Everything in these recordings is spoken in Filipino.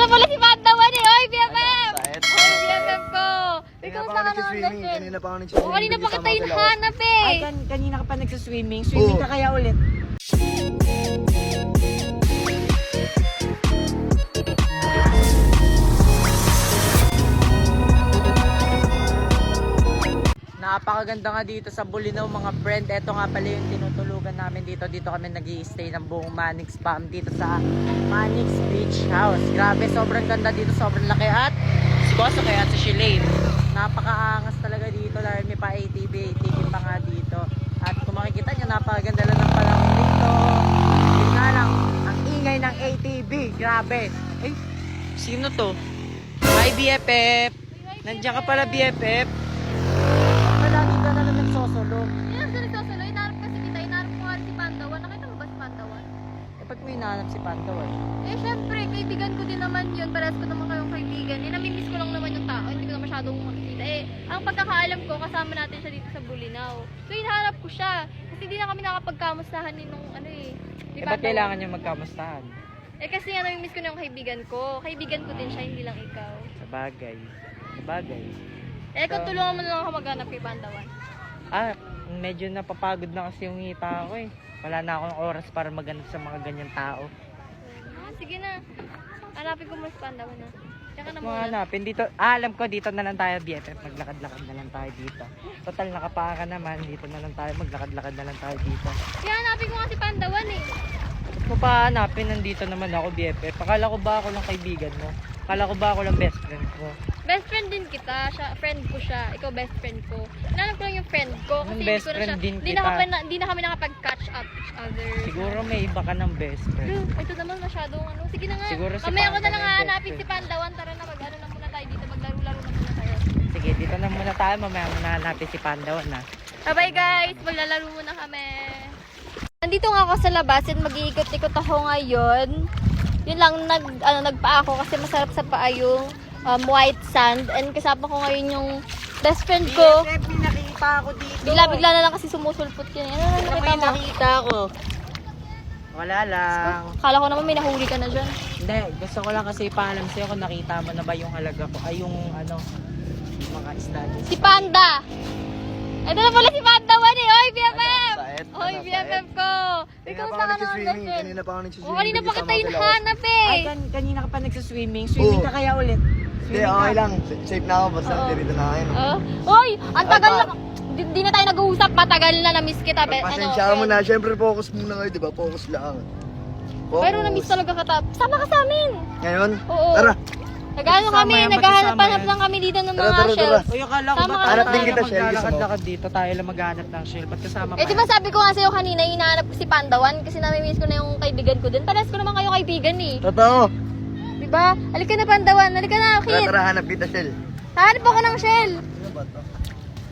na pala si Pandawan eh. Oy, BFF! Oy, BFF ko. Ikaw sa ka naman, Kanina pa ako nag-swimming. O, kanina pa kita hinahanap eh. Ay, kanina ka pa nagsaswimming. Swimming ka kaya ulit. Napakaganda nga dito sa Bulinaw mga friend. Ito nga pala yung tinutulugan namin dito. Dito kami nag-i-stay ng buong Manix Farm dito sa Manix Beach House. Grabe, sobrang ganda dito, sobrang laki at sikoso kaya sa Shilane. Napakaangas talaga dito dahil may pa ATV pa nga dito. At kung makikita nyo, napakaganda lang ng panahon dito. Yun nga lang, ang ingay ng ATV. Grabe. Ay, sino to? Hi BFF. Nandiyan ka pala BFF. Lagi ka na lang nagsosolong. Hindi na siya nagsasalo. Hinahanap kasi kita. Hinahanap ko nga rin si Pandawan. Nakita mo ba si Pandawan? Eh, ba't mo hinahanap si Pandawan? Eh, syempre, kaibigan ko din naman yun. Parehas ko naman kayong kaibigan. Eh, namimiss ko lang naman yung tao. Hindi ko na masyadong makikita. Eh, ang pagkakaalam ko, kasama natin siya dito sa Bulinaw. So, hinahanap ko siya. Kasi hindi na kami nakapagkamustahan ni nung ano eh. Di Eh, ba, ba't kailangan niyo magkamustahan? Eh, kasi nga namimiss ko na yung kaibigan ko. Kaibigan ko din siya, hindi lang ikaw. Sa bagay. Sa bagay. Eh, kung tulungan mo na lang ako maghanap kay Pandawan. Ah, medyo napapagod na kasi yung hita ko eh. Wala na akong oras para maghanap sa mga ganyan tao. Sige na. Hanapin ko mo si Pandawan na. Diyan ka na Mga muna. hanapin dito. Ah, alam ko dito na lang tayo BFF. Maglakad-lakad na lang tayo dito. Total nakapaa ka naman. Dito na lang tayo. Maglakad-lakad na lang tayo dito. Kaya hanapin ko nga si Pandawan eh. Ba't mo pa hanapin? Nandito naman ako BFF. Akala ko ba ako lang kaibigan mo? Akala ko ba ako lang best friend mo? Best friend din kita. Siya, friend ko siya. Ikaw best friend ko. Hinanap ko lang yung friend ko. Kasi Yung hindi best ko na friend siya. din Hindi kita. na kami nakapag-catch up each other. Siguro may iba ka ng best friend. Ito naman masyadong ano. Sige na nga. Siguro si Mamaya ko na Panda lang na yung hahanapin best si Pandawan. Tara na, mag-ano na muna tayo dito. Maglaro-laro na muna tayo. Sige, dito na muna tayo. Mamaya muna hanapin si Pandawan na. Bye guys. Maglalaro muna kami. Nandito nga ako sa labas and mag-iikot-ikot ako ngayon. Yun lang, nagpaa ako kasi masarap sa paa yung white sand. And kasama ko ngayon yung best friend ko. BFF, may nakita ako dito. Bigla-bigla na lang kasi sumusulpot yun. Ano na nakita mo? Nakita ko. Wala lang. Akala ko naman may nahuli ka na dyan. Hindi, gusto ko lang kasi ipaalam sa'yo kung nakita mo na ba yung halaga ko. Ay, yung ano, yung mga studies. Si Panda! Ito na pala si Pandawan eh! Oy, BFF! Saet. Oy, BFF ko! Ikaw sa ka naman nag-swimming. dyan. Kanina pa ako nag-swimming. O, kanina pa kita hinahanap eh! Ay, kanina ka pa nagsaswimming. Swimming ka kaya ulit. Hindi, okay lang. Safe na ako. Basta Oo. dito na kayo. Oh. Oy! Ang tagal na! Di na tayo nag-uusap. Matagal na na-miss kita. Pasensya ka muna. Siyempre, focus muna kayo, di ba? Focus lang. Focus. Pero na-miss talaga kita. Sama ka sa amin! Ngayon? Oo. Tara. Nag-ano Magsasama kami, yan, naghahanap-hanap magsasama lang kami dito ng Tara, mga tara, shells. Uy, akala ko Tama ba ka. tayo Hanap din kita, Shell, maglalakad-lakad dito? Tayo lang maghanap ng shell. Ba't kasama Eh, di ba sabi ko nga sa'yo kanina, hinahanap ko si Pandawan kasi nami-miss ko na yung kaibigan ko din. Parehas ko naman kayo kaibigan eh. Totoo. Di ba? Halika na Pandawan, halika na, Tara, Kit. tara. Hanap kita, Shell. Hanap ako ng shell. Ano ba to?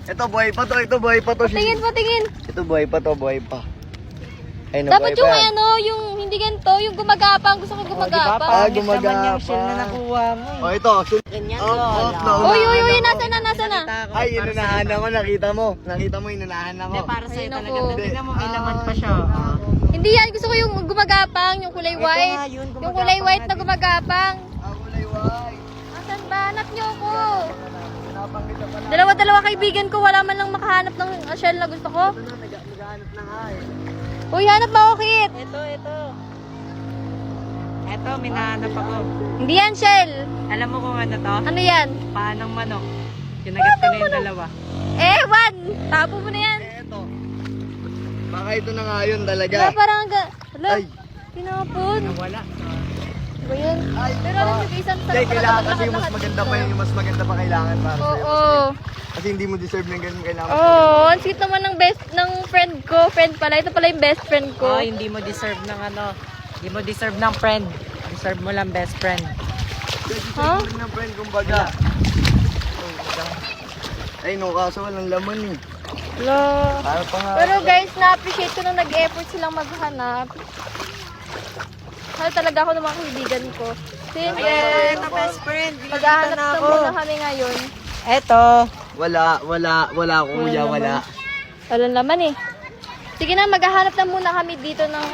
Ito, buhay pa to. Ito, buhay pa to. Tingin po, tingin. Ito, buhay pa to. Buhay pa. Ay, Dapat buhay yung pa yan. ano, yung hindi ganito, yung gumagapang. Gusto ko gumagapang. Pangit naman gumagapa. yung shell na nakuha mo eh. Oh, ito. Shell. Ganyan Off, Uy, uy, uy, naunahan nasa na, nasa na. ako. Ay, inunahan ako. Nakita mo. Nakita mo, inunahan ako. Hindi, para sa'yo Ay, talaga. naku. Tignan mo, may laman pa siya. Hindi yan, gusto ko yung gumagapang, yung kulay Ito white. nga, yun, Yung kulay gumagapang white nga na din. gumagapang. Ang kulay white. Asan ba? Hanap niyo ako. Pinapang kita pala. Dalawa-dalawa kaibigan ko, wala man lang makahanap ng shell na gusto ko. Ito na, naghahanap na nga eh. Uy, hanap ba ako, Kit? Ito. Ito, minahanap ako. Hindi yan shell. Alam mo kung ano to? Ano yan? Paanong manok. Kinagat ko na yung dalawa. Ewan! Tapo mo na yan. Eh, ito. Baka ito na nga yun talaga. Wala parang Hala, Ay. tinapon. Nawala. Ano ba yan? Ay, Pero alam nyo, isang Hindi, kailangan kasi yung mas maganda pa yun. Yung mas maganda pa kailangan para sa'yo. Oo. Kasi hindi mo deserve ng ganun kailangan. Oo, ang sweet naman ng best, ng friend ko. Friend pala, ito pala yung best friend ko. Oh, hindi mo deserve ng ano. Hindi mo deserve ng friend. Deserve mo lang best friend. Ha? Deserve ng friend, kumbaga. Ay, no, kaso walang laman eh. Hello. Para pa nga. Pero guys, na-appreciate ko nung nag-effort silang maghanap. Mahal talaga ako ng mga kaibigan ko. Since Ito, best friend. maghahanap na muna kami ngayon. Ito. Wala, kuya, wala. Walang laman eh. Sige na, maghahanap na muna kami dito ng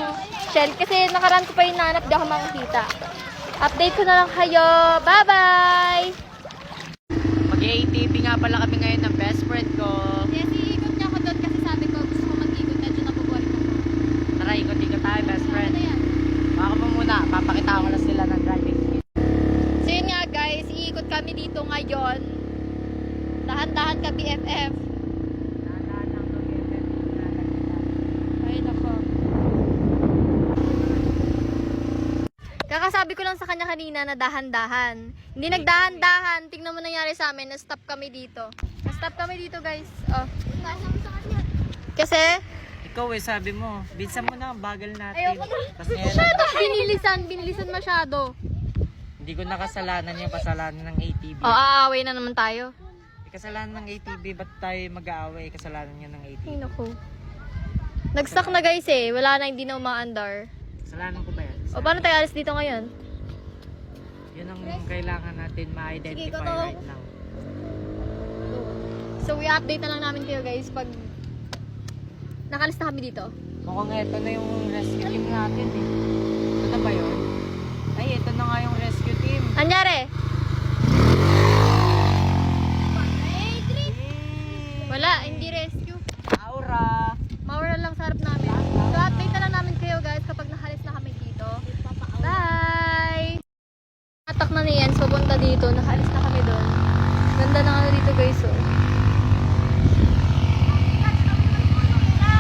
shell. Kasi nakaraan ko pa yung nahanap, di ako makakita. Update ko na lang kayo. Bye-bye! Mag-ATV nga pala kami ngayon ng best friend ko. Yes, iikot niya ako doon kasi sabi ko gusto ko mag-ikot. Medyo nabuboring ako. Tara, ikot-ikot tayo best friend. Ano yan? Baka mo muna, papakita ko na sila ng driving skill. So yun nga guys, iikot kami dito ngayon. Dahan-dahan ka BFF. Ay nako. Kakasabi ko lang sa kanya kanina na dahan-dahan. Hindi nagdahan-dahan. Tingnan mo nangyari sa amin. Na-stop kami dito. Na-stop kami dito guys. Oh. Kasi, Ikaw sabi mo, bilisan mo na ang bagal natin. ayoko na. Tapos ngayon, Masyado binilisan masyado. hindi ko nakasalanan yung kasalanan ng ATV. Oh, aaway na naman tayo. Kasalanan ng ATV, ba't tayo mag-aaway? Kasalanan niya ng ATV. Ay naku. Nag-stuck na guys eh. Wala na, hindi na umaandar. Kasalanan ko ba yan? O paano tayo alis dito ngayon? Yun ang kailangan natin Sige, ma-identify ikaw to. right now. So, i-update na lang namin kayo guys pag nakalis na kami dito. Mukhang ito na yung rescue team natin eh. Ito na ba yun? Ay, ito na nga yung rescue team. Anyari? Yay! Wala, hindi rescue. Aura! Maura lang sa harap namin. So, update na lang namin kayo guys kapag nakalis na kami dito. Bye! Atak na ni Jens, papunta dito. Nakalis na kami doon. Ganda na ano dito guys, oh.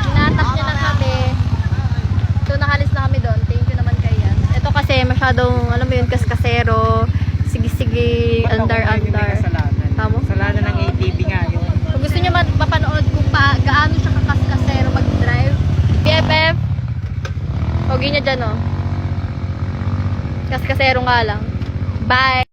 Tinatak niya na kami. So, nakalis na kami doon. Thank you naman kay Jens. Ito kasi masyadong, alam mo yun, kaskasero. Sige-sige, Ba't ako ngayon yung may andar-andar. kasalanan? Tama? Kasalanan ng ATV nga yun. Kung gusto niyo mapanood kung gaano siya kakaskasero mag-drive, BFF, huwag niya dyan, oh. Kaskasero nga lang. Bye!